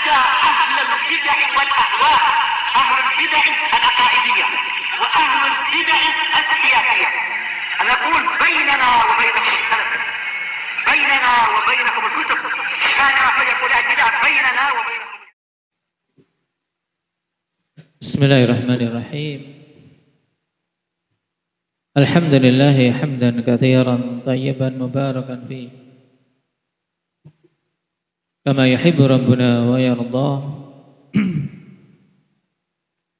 حتى أهل البدع والأهواء، أهل البدع العقائدية وأهل البدع السياسية. أنا أقول بيننا وبينكم السلف، بيننا وبينكم الكتب، كان فيقول البدع بيننا وبينكم. بسم الله الرحمن الرحيم. الحمد لله حمدا كثيرا طيبا مباركا فيه كما يحب ربنا ويرضاه.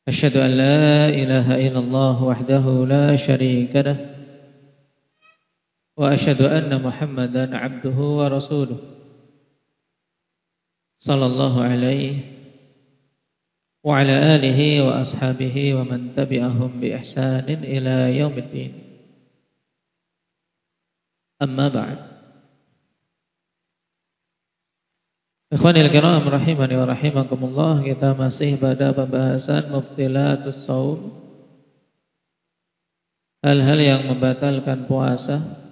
أشهد أن لا إله إلا الله وحده لا شريك له، وأشهد أن محمدا عبده ورسوله صلى الله عليه وعلى آله وأصحابه ومن تبعهم بإحسان إلى يوم الدين. أما بعد. Ikhwanil kiram rahimani wa rahimakumullah, kita masih pada pembahasan mubtilatus shaum, hal-hal yang membatalkan puasa.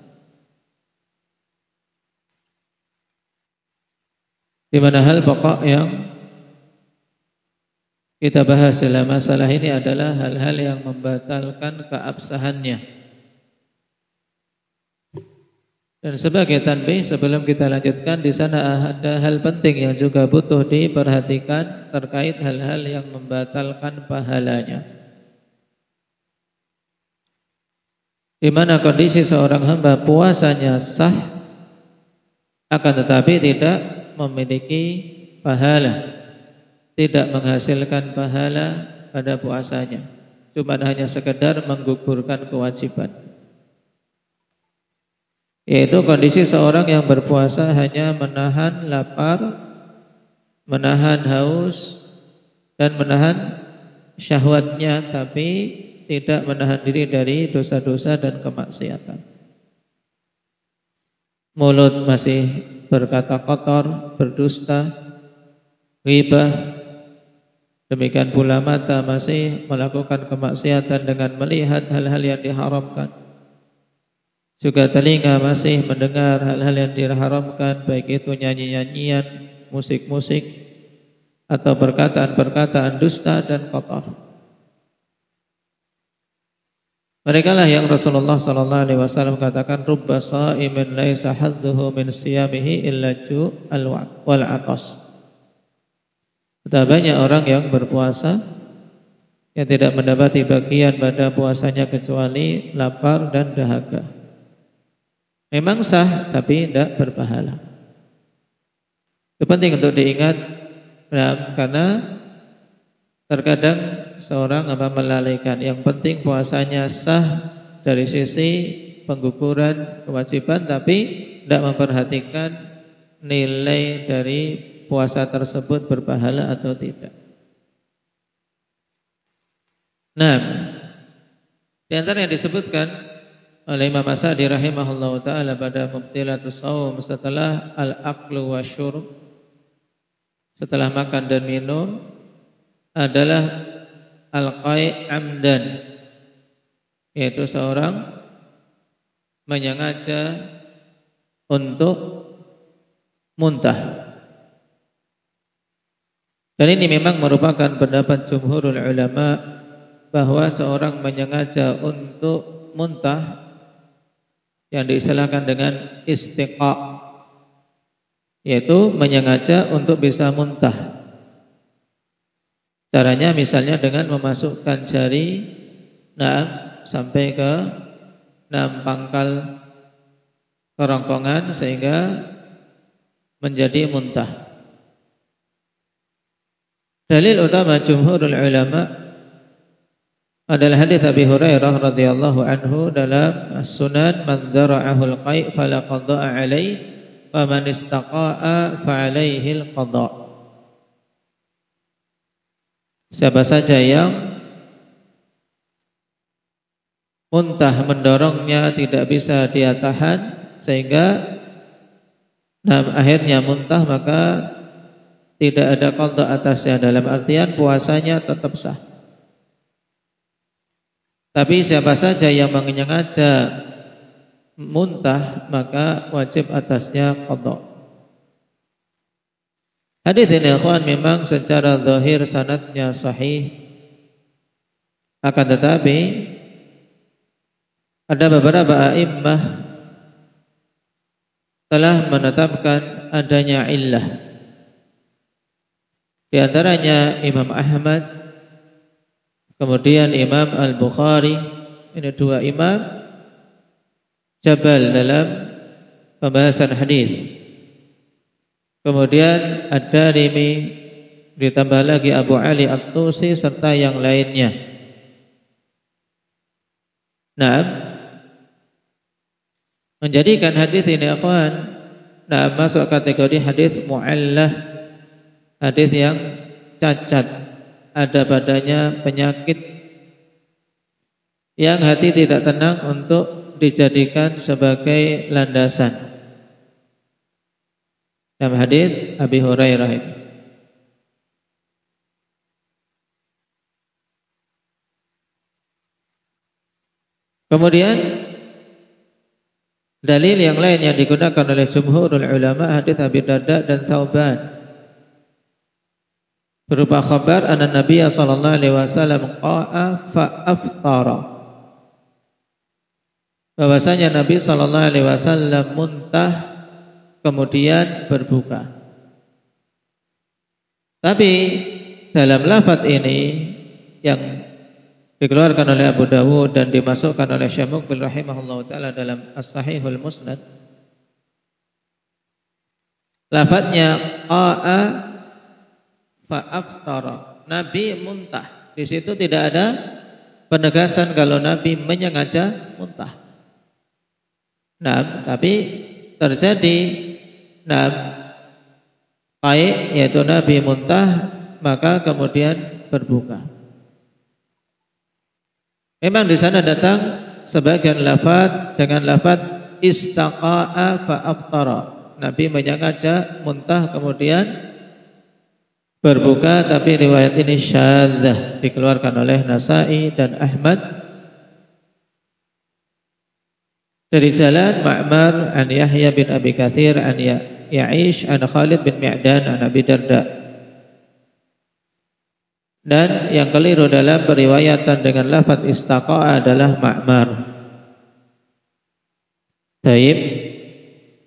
Di mana hal pokok yang kita bahas dalam masalah ini adalah hal-hal yang membatalkan keabsahannya. Dan sebagai tanbih sebelum kita lanjutkan, di sana ada hal penting yang juga butuh diperhatikan terkait hal-hal yang membatalkan pahalanya. Di mana kondisi seorang hamba puasanya sah, akan tetapi tidak memiliki pahala, tidak menghasilkan pahala pada puasanya, cuma hanya sekedar menggugurkan kewajiban. Yaitu kondisi seorang yang berpuasa hanya menahan lapar, menahan haus, dan menahan syahwatnya, tapi tidak menahan diri dari dosa-dosa dan kemaksiatan. Mulut masih berkata kotor, berdusta, ghibah. Demikian pula mata masih melakukan kemaksiatan dengan melihat hal-hal yang diharamkan. Juga telinga masih mendengar hal-hal yang diharamkan, baik itu nyanyi-nyanyian, musik-musik, atau perkataan-perkataan dusta dan kotor. Mereka lah yang Rasulullah SAW katakan, rubba sha'imin laisa hadduhu min siyamihi illa ju'al wal 'atas. Betapa banyak orang yang berpuasa yang tidak mendapati bagian pada puasanya kecuali lapar dan dahaga. Memang sah tapi tidak berpahala. Itu penting untuk diingat, karena terkadang seorang melalaikan. Yang penting puasanya sah dari sisi pengguguran kewajiban, tapi tidak memperhatikan nilai dari puasa tersebut berpahala atau tidak. Nah, di antara yang disebutkan oleh Imam As-Sa'di rahimahullahu ta'ala pada mubtilatus shaum setelah al-aklu wa syurb, setelah makan dan minum, adalah al-qai' amdan, yaitu seorang menyengaja untuk muntah. Dan ini memang merupakan pendapat jumhurul ulama, bahwa seorang menyengaja untuk muntah, yang diistilahkan dengan istiqa', yaitu menyengaja untuk bisa muntah. Caranya misalnya dengan memasukkan jari sampai ke pangkal kerongkongan sehingga menjadi muntah. Dalil utama jumhurul ulama adalah hadis Abi Hurairah radhiyallahu anhu dalam As-Sunan, man dzara'ahu al-qai' fala qada'a 'alaihi wa man istaqa'a fa 'alaihi al-qada'. Siapa saja yang muntah mendorongnya tidak bisa dia tahan sehingga akhirnya muntah, maka tidak ada qada atasnya, dalam artian puasanya tetap sah. Tapi siapa saja yang menyengaja muntah, maka wajib atasnya qada. Hadis ini ikhwan memang secara zahir sanadnya sahih, akan tetapi ada beberapa a'immah telah menetapkan adanya illah. Di antaranya Imam Ahmad, kemudian Imam Al-Bukhari. Ini dua imam jabal dalam pembahasan hadis. Kemudian Ad-Darimi, ditambah lagi Abu Ali At-Tusi serta yang lainnya. Nah, menjadikan hadis ini ikhwan, masuk kategori hadis mu'allah, hadis yang cacat, ada padanya penyakit yang hati tidak tenang untuk dijadikan sebagai landasan. Dalam hadis Abi Hurairah ini. Kemudian dalil yang lain yang digunakan oleh jumhurul ulama hadis Abi Darda dan Tsauban berupa khabar anna Nabiya sallallahu alaihi wasallam qa'a fa aftara, bahwasanya Nabi sallallahu alaihi wasallam muntah kemudian berbuka. Tapi dalam lafaz ini yang dikeluarkan oleh Abu Dawud dan dimasukkan oleh Syekh Muqbil rahimahullah ta'ala dalam As-Sahihul Musnad, lafaznya qa'a fa aftara, Nabi muntah. Di situ tidak ada penegasan kalau Nabi menyengaja muntah. Nah, tapi terjadi yaitu Nabi muntah, maka kemudian berbuka. Memang di sana datang sebagian lafaz dengan lafaz istaqa'a fa aftara. Nabi menyengaja muntah kemudian berbuka, tapi riwayat ini syadzah, dikeluarkan oleh Nasa'i dan Ahmad dari jalan Ma'mar an Yahya bin Abi Katsir an Ya'ish an Khalid bin Mi'dan an Abi Darda. Dan yang keliru dalam periwayatan dengan lafaz istaqa'a adalah Ma'mar. Taib,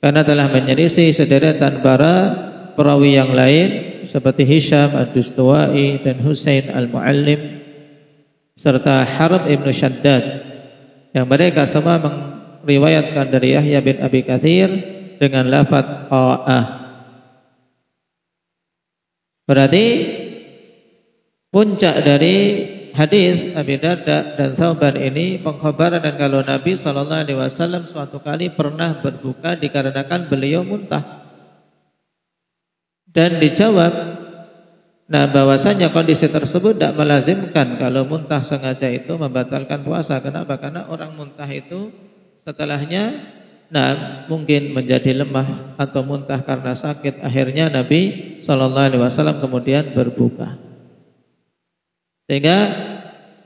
karena telah menyelisih sederetan para perawi yang lain seperti Hisham Ad-Dustuwai dan Husain Al-Muallim serta Harb ibn Shaddad, yang mereka semua meriwayatkan dari Yahya bin Abi Katsir dengan lafaz qa'ah. Berarti puncak dari hadis Abi Darda dan Tsauban ini pengkhabaran dan kalau Nabi SAW suatu kali pernah berbuka dikarenakan beliau muntah. Dan dijawab, bahwasanya kondisi tersebut tidak melazimkan kalau muntah sengaja itu membatalkan puasa. Kenapa? Karena orang muntah itu setelahnya mungkin menjadi lemah atau muntah karena sakit. Akhirnya Nabi SAW kemudian berbuka. Sehingga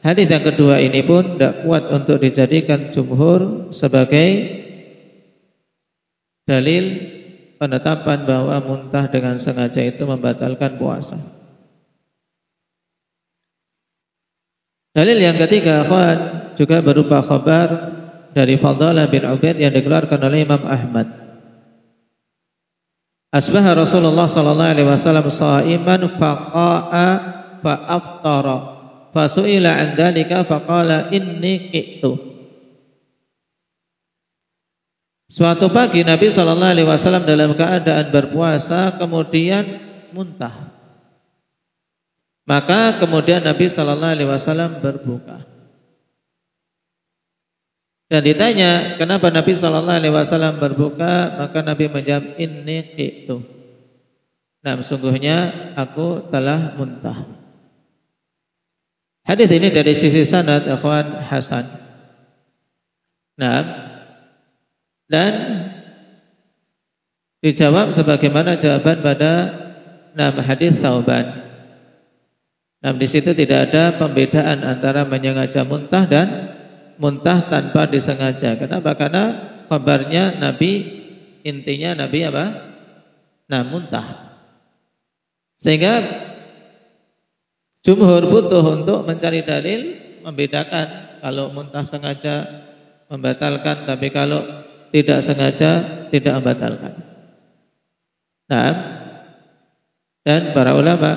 hadis yang kedua ini pun tidak kuat untuk dijadikan jumhur sebagai dalil penetapan bahwa muntah dengan sengaja itu membatalkan puasa. Dalil yang ketiga juga berupa khabar dari Fadalah bin Ubaid yang dikeluarkan oleh Imam Ahmad. Asbaha Rasulullah sallallahu alaihi wasallam sha'iman faqa'a fa aftara fasu'ila 'an dzalika faqala inni qi'tu. Suatu pagi Nabi sallallahu alaihi wasallam dalam keadaan berpuasa kemudian muntah. Maka kemudian Nabi sallallahu alaihi wasallam berbuka. Dan ditanya kenapa Nabi sallallahu alaihi wasallam berbuka, maka Nabi menjawab inni qi'tu. Sungguhnya aku telah muntah. Hadis ini dari sisi sanad ikhwan hasan. Dan dijawab sebagaimana jawaban pada hadis Tsauban. Di situ tidak ada pembedaan antara menyengaja muntah dan muntah tanpa disengaja. Kenapa? Karena kabarnya Nabi, intinya Nabi apa? Muntah. Sehingga jumhur butuh untuk mencari dalil membedakan kalau muntah sengaja membatalkan, tapi kalau tidak sengaja tidak membatalkan. Nah, dan para ulama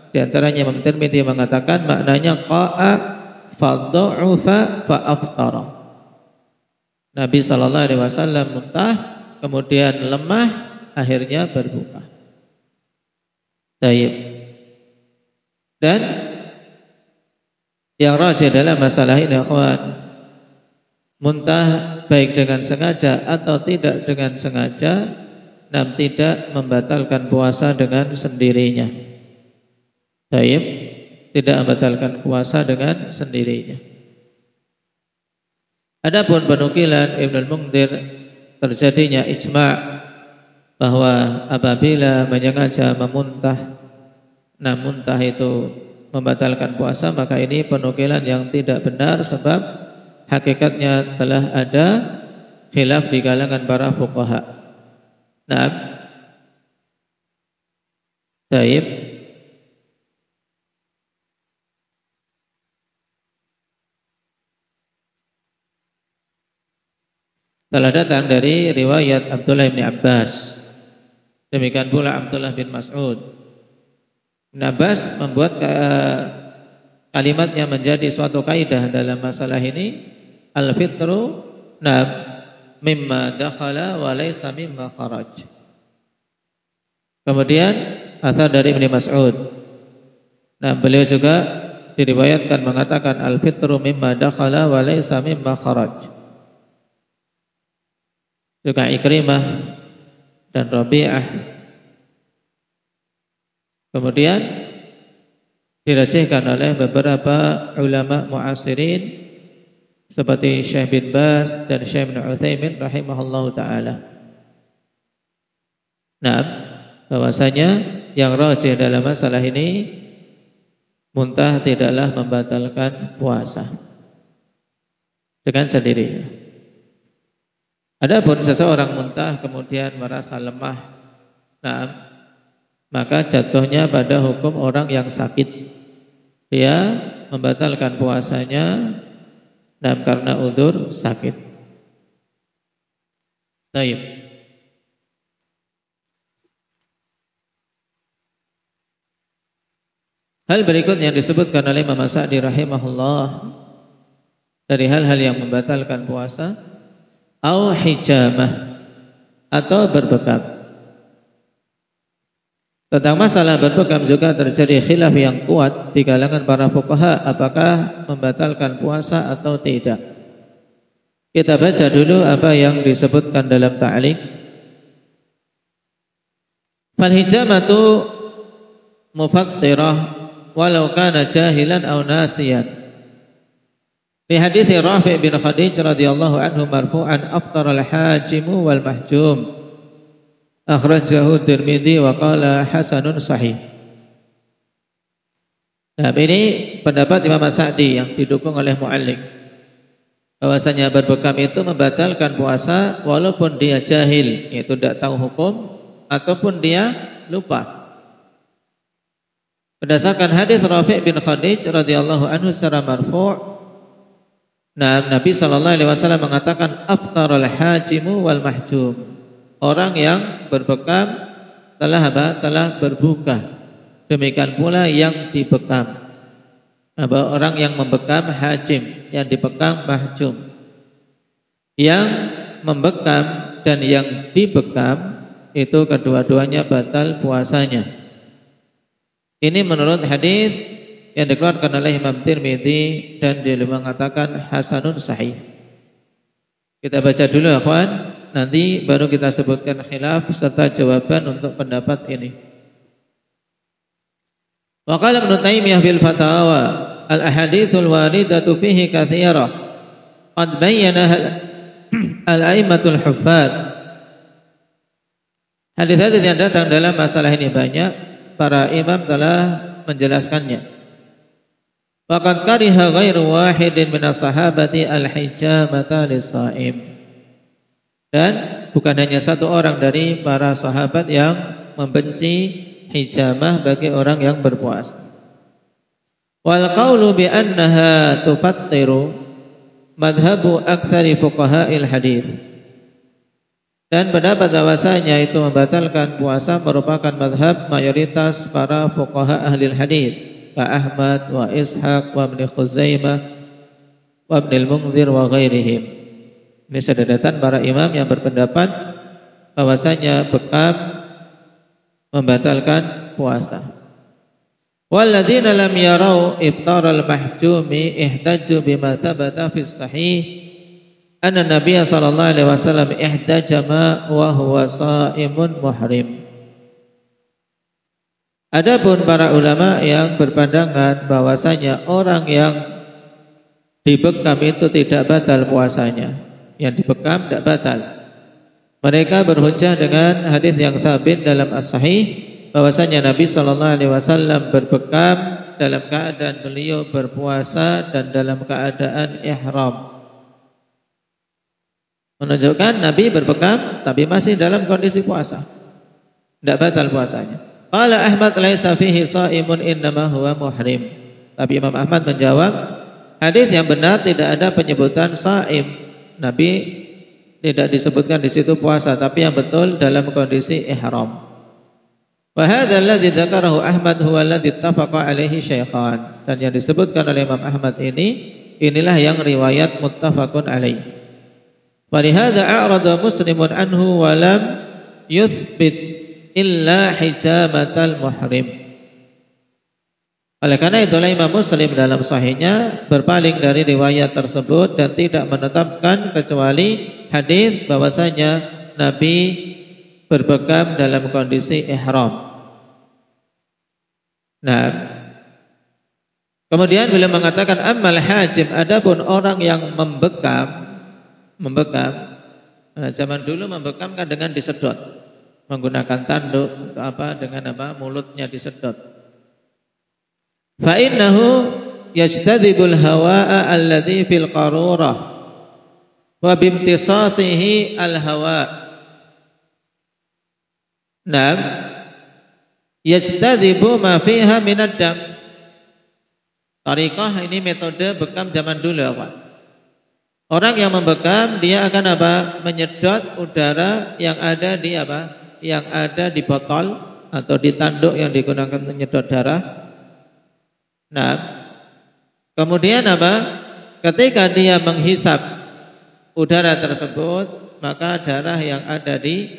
di antaranya Imam Tirmidzi mengatakan maknanya qa'a fadha'ufa fa'aftara. Nabi sallallahu alaihi wasallam muntah kemudian lemah akhirnya berbuka. Baik. Dan yang rajih dalam masalah ini akhwan, muntah baik dengan sengaja atau tidak dengan sengaja, nam tidak membatalkan puasa dengan sendirinya. Baik, tidak membatalkan puasa dengan sendirinya. Adapun penukilan Ibnu Al-Mundhir terjadinya ijma' bahwa apabila menyengaja memuntah, nah muntah itu membatalkan puasa, maka ini penukilan yang tidak benar sebab hakikatnya telah ada khilaf di kalangan para fuqaha. Nah, baik. Telah datang dari riwayat Abdullah bin Abbas, demikian pula Abdullah bin Mas'ud. Ibn Abbas membuat kalimatnya menjadi suatu kaidah dalam masalah ini, al-fitru mimma dakhala wa laysa mimma kharaj. Kemudian asal dari Ibnu Mas'ud. Nah, beliau juga diriwayatkan mengatakan al-fitru mimma dakhala wa laysa mimma kharaj. Juga Ikrimah dan Rabi'ah. Kemudian dirasihkan oleh beberapa ulama mu'asirin seperti Syekh bin Baz dan Syekh bin Utsaimin rahimahullahu taala. Nah, bahwasanya yang rajih dalam masalah ini, muntah tidaklah membatalkan puasa dengan sendirinya. Adapun seseorang muntah kemudian merasa lemah, nah, maka jatuhnya pada hukum orang yang sakit. Dia membatalkan puasanya dan karena udzur sakit. Baik. Hal berikutnya yang disebutkan oleh Imam Sa'di rahimahullah dari hal-hal yang membatalkan puasa, au hijamah, atau berbekam. Tentang masalah berbekam juga terjadi khilaf yang kuat di kalangan para fuqaha, apakah membatalkan puasa atau tidak. Kita baca dulu apa yang disebutkan dalam ta'liq. Fal hijamatu mufattirah walau kana jahilan aw nasiyan. Fi hadits Rafi' bin Khadij radhiyallahu anhu marfu'an aftara al-hajimu wal mahjum. Akhrajahu Tirmidzi wa qala hasanun sahih. Nah, ini pendapat Imam Sa'di yang didukung oleh mu'alliq, bahwasanya berbekam itu membatalkan puasa walaupun dia jahil, yaitu tidak tahu hukum, ataupun dia lupa. Berdasarkan hadis Rafi' bin Khadij radhiyallahu anhu secara marfu', nah, Nabi sallallahu alaihi wasallam mengatakan aftarul hajimu wal mahjum. Orang yang berbekam telah apa? Telah berbuka. Demikian pula yang dibekam. Orang yang membekam hajim, yang dibekam mahjum. Yang membekam dan yang dibekam itu kedua-duanya batal puasanya. Ini menurut hadis yang dikeluarkan oleh Imam Tirmidzi dan dia mengatakan hasanun sahih. Kita baca dulu akhwan, nanti baru kita sebutkan khilaf serta jawaban untuk pendapat ini. Wa qala Ibnu Taimiyah fil Fatawa, al ahaditsul waridatu fihi katsirah qad bayyana al a'immatul huffaz. Hadis-hadis yang datang dalam masalah ini banyak, para imam telah menjelaskannya. Faqad kariha ghairu wahidin minas sahabati al-hijamata lis-shaim. Dan bukan hanya satu orang dari para sahabat yang membenci hijamah bagi orang yang berpuasa. Wal qawlu bi annaha tufattiru madhabu aktsari fuqaha'il hadits. Dan pendapat bahwasanya itu membatalkan puasa merupakan madhab mayoritas para fuqaha ahli hadits, ka Ahmad wa Ishaq wa Ibnu Khuzaimah wa Ibnu al-Munzir wa ghairihim. Ini sededatan para imam yang berpendapat bahwasanya bekam membatalkan puasa. Walladzina lam yarau iftar al-mahjumi ihtajju bima thabata fi sahih anna Nabiy sallallahu alaihi wasallam ihtajama wa huwa shaimun muhrim. Adapun para ulama yang berpandangan bahwasanya orang yang dibekam itu tidak batal puasanya, yang dibekam tidak batal. Mereka berhujjah dengan hadis yang sabit dalam as-sahih bahwasanya Nabi sallallahu alaihi wasallam berbekam dalam keadaan beliau berpuasa dan dalam keadaan ihram. Menunjukkan Nabi berbekam tapi masih dalam kondisi puasa. Tidak batal puasanya. Qala Ahmad laisa fihi shaimun innama huwa muhrim. Tapi Imam Ahmad menjawab, hadis yang benar tidak ada penyebutan shaim. Nabi tidak disebutkan di situ puasa, tapi yang betul dalam kondisi ihram. Wa hadza alladhi dzakarahu Ahmad huwa alladhi ittafaqa alaihi syaikhan. Dan yang disebutkan oleh Imam Ahmad inilah yang riwayat muttafaqun alaihi. Walihada a'rada muslimun anhu wa lam yuthbit illa hijamatal muhrim. Oleh karena itulah Imam Muslim dalam sahihnya berpaling dari riwayat tersebut dan tidak menetapkan kecuali hadis bahwasanya Nabi berbekam dalam kondisi ihram. Nah, kemudian beliau mengatakan ammal hajim, adapun orang yang membekam. Nah, zaman dulu membekam kan dengan disedot, menggunakan tanduk atau apa, dengan apa, mulutnya disedot. Fa innahu yajtadibul hawa'a alladhi fil qarurah wa bimtisasihi al hawa. Nah, yajtadibu ma fiha minad dam. Tariqah ini metode bekam zaman dulu apa? Orang yang membekam dia akan apa? Menyedot udara yang ada di apa? Yang ada di botol atau di tanduk yang digunakan menyedot darah. Nah, kemudian apa? Ketika dia menghisap udara tersebut, maka darah yang ada di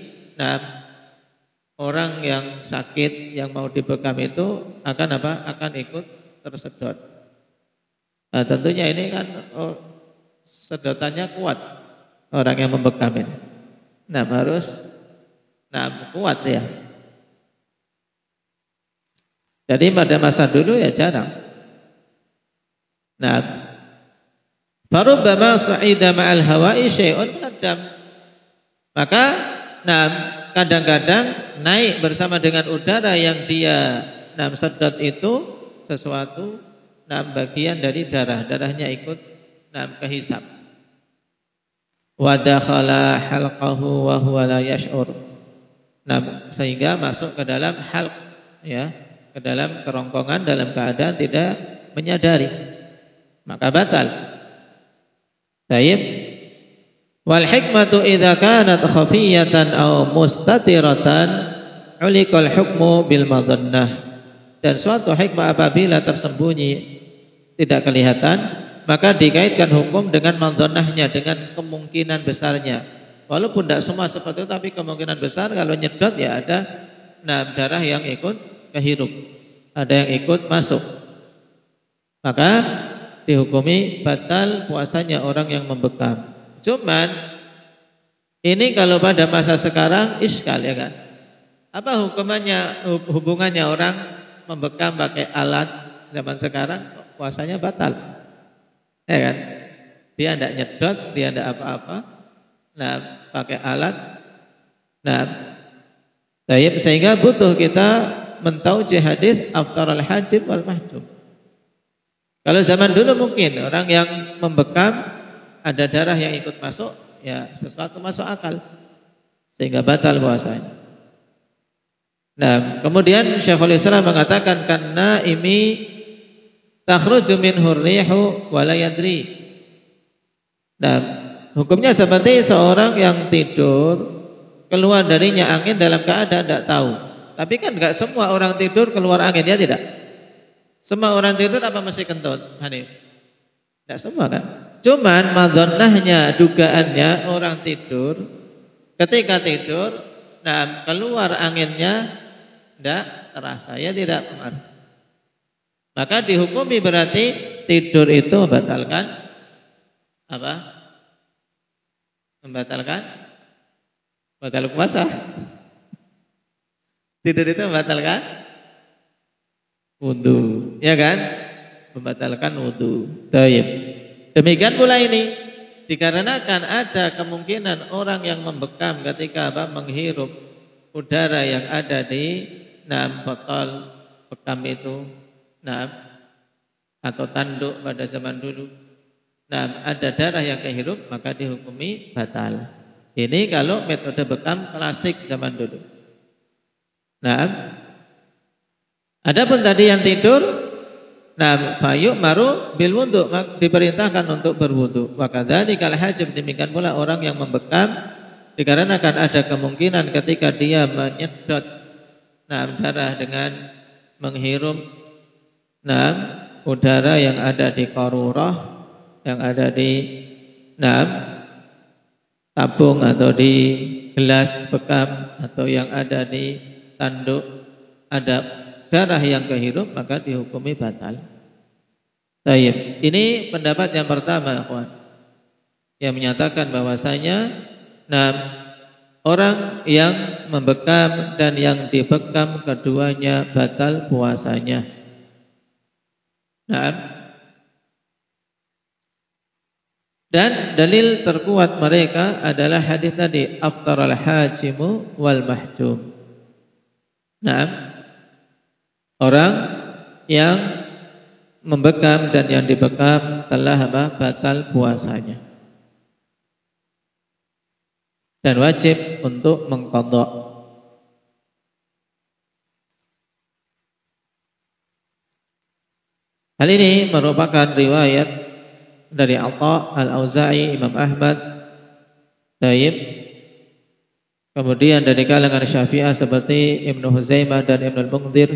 orang yang sakit yang mau dibekam itu akan apa? Akan ikut tersedot. Nah, tentunya ini kan sedotannya kuat orang yang membekam ini. Nah, harus kuat ya. Jadi pada masa dulu ya jarang. Nah, farubbama sa'ida ma'al hawa'i syai'un minad-dam. Maka kadang-kadang naik bersama dengan udara yang dia sedot itu sesuatu bagian dari darah. Darahnya ikut kehisap. Wa dakhala halqahu wa huwa la yash'ur. Nah, sehingga masuk ke dalam halq ya, ke dalam kerongkongan dalam keadaan tidak menyadari. Maka batal. Baik. Wal hikmatu idza kanat khafiyatan aw mustatiratan uliqal hukmu bil madannah. Dan suatu hikmah apabila tersembunyi tidak kelihatan, maka dikaitkan hukum dengan madhannahnya, dengan kemungkinan besarnya. Walaupun tidak semua seperti itu, tapi kemungkinan besar kalau nyedot ya ada darah yang ikut kehirup, ada yang ikut masuk. Maka dihukumi batal puasanya orang yang membekam. Cuman ini kalau pada masa sekarang iskal ya kan. Apa hubungannya orang membekam pakai alat zaman sekarang puasanya batal? Ya kan? Dia tidak nyedot, dia tidak apa-apa. Nah, pakai alat. Nah, sehingga butuh kita mentauji hadis aftar al-hajib wal mahjub. Kalau zaman dulu mungkin orang yang membekam ada darah yang ikut masuk, ya sesuatu masuk akal sehingga batal puasanya. Nah, kemudian Syekhul Islam mengatakan karena ini takhruju minhu rihu wa la yadri. Nah, hukumnya seperti seorang yang tidur keluar darinya angin dalam keadaan tidak tahu. Tapi kan enggak semua orang tidur keluar angin, ya tidak? Semua orang tidur apa mesti kentut, Hanif? Enggak semua kan? Cuman madzannahnya, dugaannya orang tidur ketika tidur, nah keluar anginnya tidak terasa, ya tidak pengaruh. Maka dihukumi berarti tidur itu membatalkan apa? Membatalkan batal puasa. Tidur itu membatalkan wudu, ya kan? Membatalkan wudu. Baik. Demikian pula ini dikarenakan ada kemungkinan orang yang membekam ketika menghirup udara yang ada di botol bekam itu, atau tanduk pada zaman dulu. Ada darah yang kehirup maka dihukumi batal. Ini kalau metode bekam klasik zaman dulu. Adapun tadi yang tidur, fayuk maru bil wudu, diperintahkan untuk berwudu. Wa kadzalikal hajim, demikian pula orang yang membekam dikarenakan ada kemungkinan ketika dia menyedot darah dengan menghirup udara yang ada di qarurah, yang ada di tabung atau di gelas bekam, atau yang ada di tanduk, ada darah yang kehirup maka dihukumi batal. Baik, ini pendapat yang pertama, ikhwan, yang menyatakan bahwasanya orang yang membekam dan yang dibekam keduanya batal puasanya. Dan dalil terkuat mereka adalah hadis tadi, aftaral hajimu wal mahjum. Orang yang membekam dan yang dibekam telah batal puasanya dan wajib untuk mengqadha. Hal ini merupakan riwayat dari Atha, Al-Auza'i, Imam Ahmad, Taib, kemudian dari kalangan Syafi'ah seperti Ibnu Huzaimah dan Ibnu Al-Mundhir,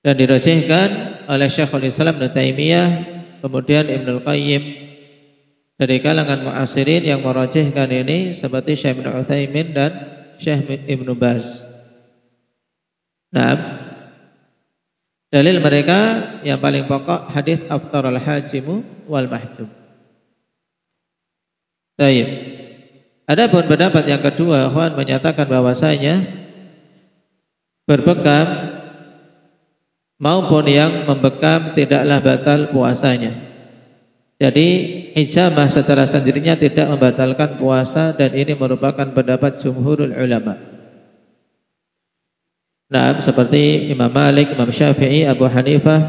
dan dirasihkan oleh Syekhul Islam Ibnu Taimiyah, kemudian Ibnu Al-Qayyim. Dari kalangan mu'asirin yang merajihkan ini seperti Syekh Ibnu Utsaimin dan Syekh Ibnu Baz. Dalil mereka yang paling pokok hadis aftarul hajimu wal mahjum. Baik. Adapun pendapat yang kedua, ikhwan, menyatakan bahwasanya berbekam maupun yang membekam tidaklah batal puasanya. Jadi hijamah secara sendirinya tidak membatalkan puasa, dan ini merupakan pendapat jumhurul ulama. Seperti Imam Malik, Imam Syafi'i, Abu Hanifah,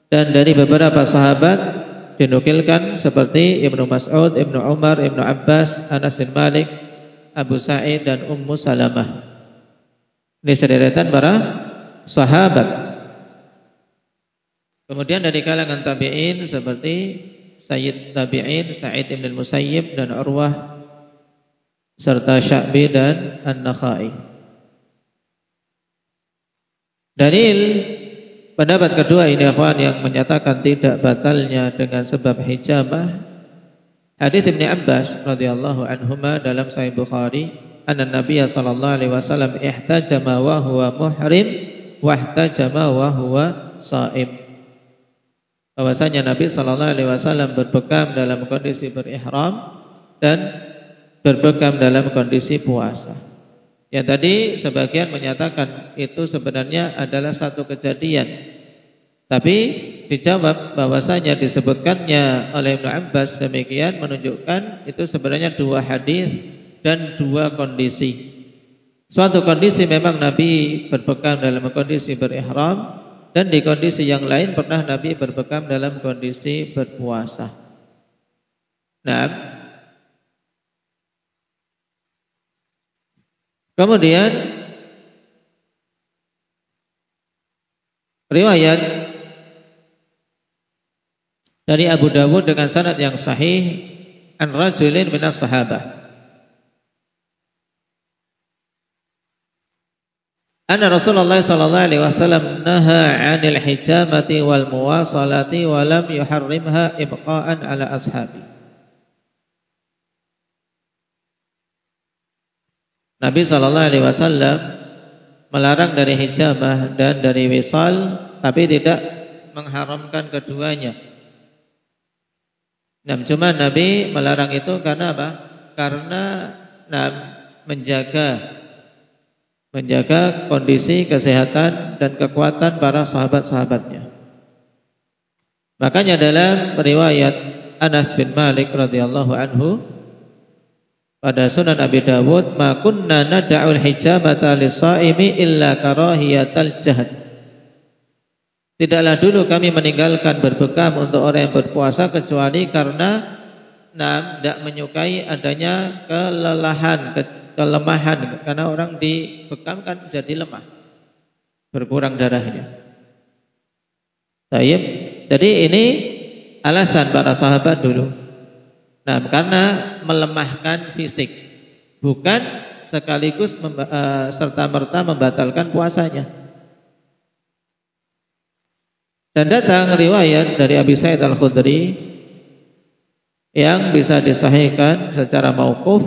dan dari beberapa sahabat dinukilkan seperti Ibnu Mas'ud, Ibnu Umar, Ibnu Abbas, Anas bin Malik, Abu Sa'id dan Ummu Salamah. Ini sederetan para sahabat. Kemudian dari kalangan tabi'in seperti Sayyid Tabi'in Sa'id ibn al-Musayyib dan Urwah, serta Sya'bi dan An-Nakhai. Dalil pendapat kedua ini, ikhwan, yang menyatakan tidak batalnya dengan sebab hijamah, hadis Ibnu Abbas radhiyallahu anhuma dalam Sahih Bukhari, anna Nabiy sallallahu alaihi wasallam ihtajama wa huwa muhrim wa ihtajama wa huwa shaim. Bahwasanya Nabi sallallahu alaihi wasallam berbekam dalam kondisi berihram dan berbekam dalam kondisi puasa. Yang tadi sebagian menyatakan itu sebenarnya adalah satu kejadian, tapi dijawab bahwasanya disebutkannya oleh Ibnu Abbas demikian menunjukkan itu sebenarnya dua hadis dan dua kondisi. Suatu kondisi memang Nabi berbekam dalam kondisi berihram, dan di kondisi yang lain pernah Nabi berbekam dalam kondisi berpuasa. Kemudian riwayat dari Abu Dawud dengan sanad yang sahih an rajulin minas sahabah anna Rasulullah sallallahu alaihi wasallam naha 'anil hijamati wal muwasalati wa lam yuharrimha ibqa'an ala ashabi. Nabi sallallahu alaihi wasallam melarang dari hijamah dan dari wisal, tapi tidak mengharamkan keduanya. Nah, cuma Nabi melarang itu karena apa? Karena menjaga kondisi kesehatan dan kekuatan para sahabat-sahabatnya. Makanya dalam riwayat Anas bin Malik radhiyallahu anhu pada Sunan Abi Dawud, ma kunna nad'ul hijamata lis-shaimi illa karahiyatal jahd. Tidaklah dulu kami meninggalkan berbekam untuk orang yang berpuasa kecuali karena tidak menyukai adanya kelemahan, karena orang dibekam kan jadi lemah, berkurang darahnya. Baik. Jadi ini alasan para sahabat dulu. Nah, karena melemahkan fisik, bukan sekaligus serta-merta membatalkan puasanya. Dan datang riwayat dari Abi Sa'id Al-Khudri yang bisa disahihkan secara mauquf,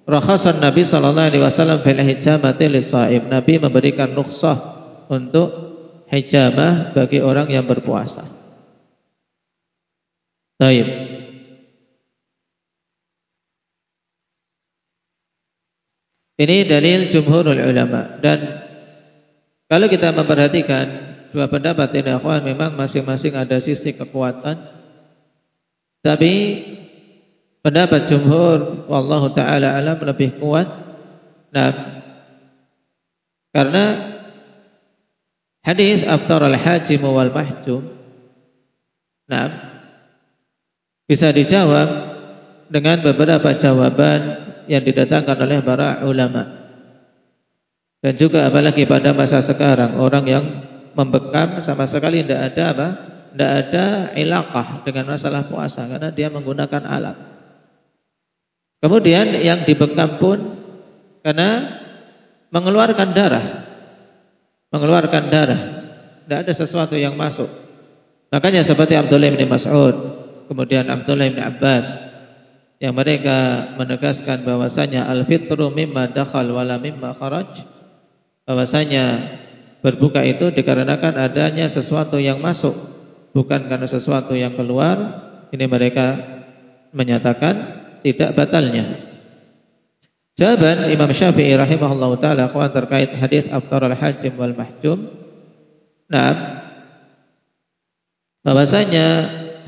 rakhasan Nabi sallallahu alaihi wasallam fil hijamati lis-shaim. Nabi memberikan rukhsah untuk hijamah bagi orang yang berpuasa. Baik. Ini dalil jumhurul ulama. Dan kalau kita memperhatikan dua pendapat ini, akhwan, memang masing-masing ada sisi kekuatan. Tapi pendapat jumhur wallahu taala alam lebih kuat. Nah, karena hadis aftar al-hajim wal mahjum, nah, bisa dijawab dengan beberapa jawaban yang didatangkan oleh para ulama. Dan juga apalagi pada masa sekarang, orang yang membekam sama sekali tidak ada ilaqah dengan masalah puasa karena dia menggunakan alat. Kemudian yang dibekam pun karena mengeluarkan darah. Tidak ada sesuatu yang masuk. Makanya seperti Abdullah bin Mas'ud, kemudian Abdullah bin Abbas, yang mereka menegaskan bahwasanya al-fitru mimma dakhal wala mimma kharaj, bahwasanya berbuka itu dikarenakan adanya sesuatu yang masuk, bukan karena sesuatu yang keluar. Ini mereka menyatakan tidak batalnya. Jawaban Imam Syafi'i rahimahullahu taala kawan terkait hadis aftar al-hajim wal mahjum, nah, bahwasanya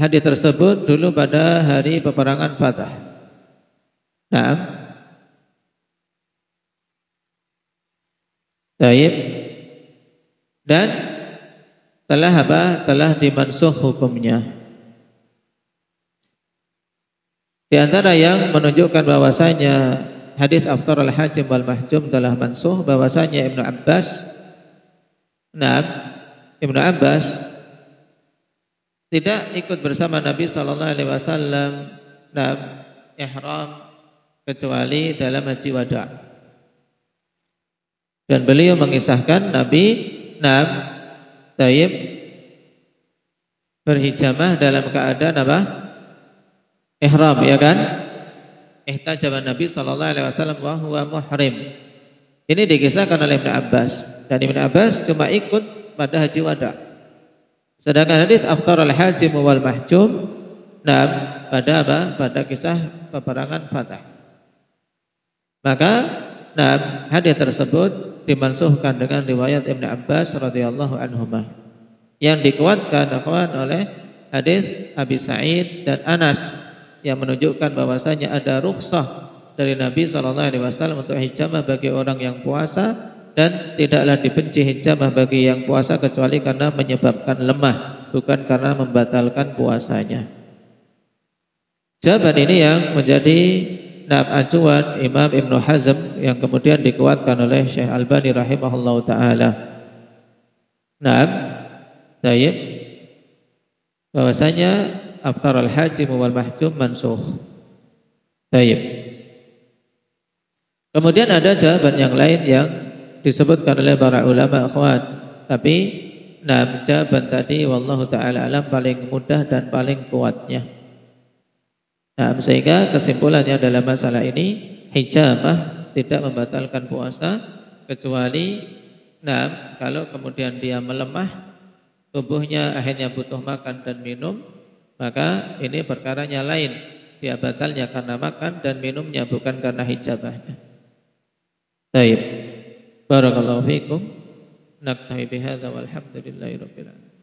hadis tersebut dulu pada hari peperangan Fatah. Nah, baik. Dan telah dimansuh hukumnya. Di antara yang menunjukkan bahwasanya hadis aftar al-hajim wal mahjum telah mansuh, bahwasanya Ibnu Abbas tidak ikut bersama Nabi sallallahu alaihi wasallam dalam ihram kecuali dalam haji wada. Dan beliau mengisahkan Nabi berhijamah dalam keadaan apa? Ihram, ya kan? Ihtajama Nabi sallallahu alaihi wasallam wa huwa muhrim. Ini dikisahkan oleh Ibnu Abbas, dan Ibnu Abbas cuma ikut pada haji wada. Sedangkan hadis aftar al-hajim wal mahjum, pada kisah peperangan Fatah. Maka hadis tersebut dimansuhkan dengan riwayat Ibnu Abbas radhiyallahu anhuma, yang dikuatkan oleh hadis Abi Sa'id dan Anas yang menunjukkan bahwasanya ada rukhsah dari Nabi sallallahu alaihi wasallam untuk hijamah bagi orang yang puasa, dan tidaklah dibenci hijamah bagi yang puasa kecuali karena menyebabkan lemah, bukan karena membatalkan puasanya. Jawaban ini yang menjadi acuan Imam Ibnu Hazm yang kemudian dikuatkan oleh Syekh Albani rahimahullahu taala. Tayyib. Bahwasanya aftar al-hajim wal mahjum mansukh. Tayyib. Kemudian ada jawaban yang lain yang disebutkan oleh para ulama akhwat, tapi jawaban tadi wallahu taala alam paling mudah dan paling kuatnya. Sehingga kesimpulannya dalam masalah ini hijamah tidak membatalkan puasa kecuali kalau kemudian dia melemah, tubuhnya akhirnya butuh makan dan minum, maka ini perkaranya lain. Dia batalnya karena makan dan minumnya, bukan karena hijabahnya. Baik. Barakallahu fiikum. Naktafi bihadza walhamdulillahi rabbil alamin.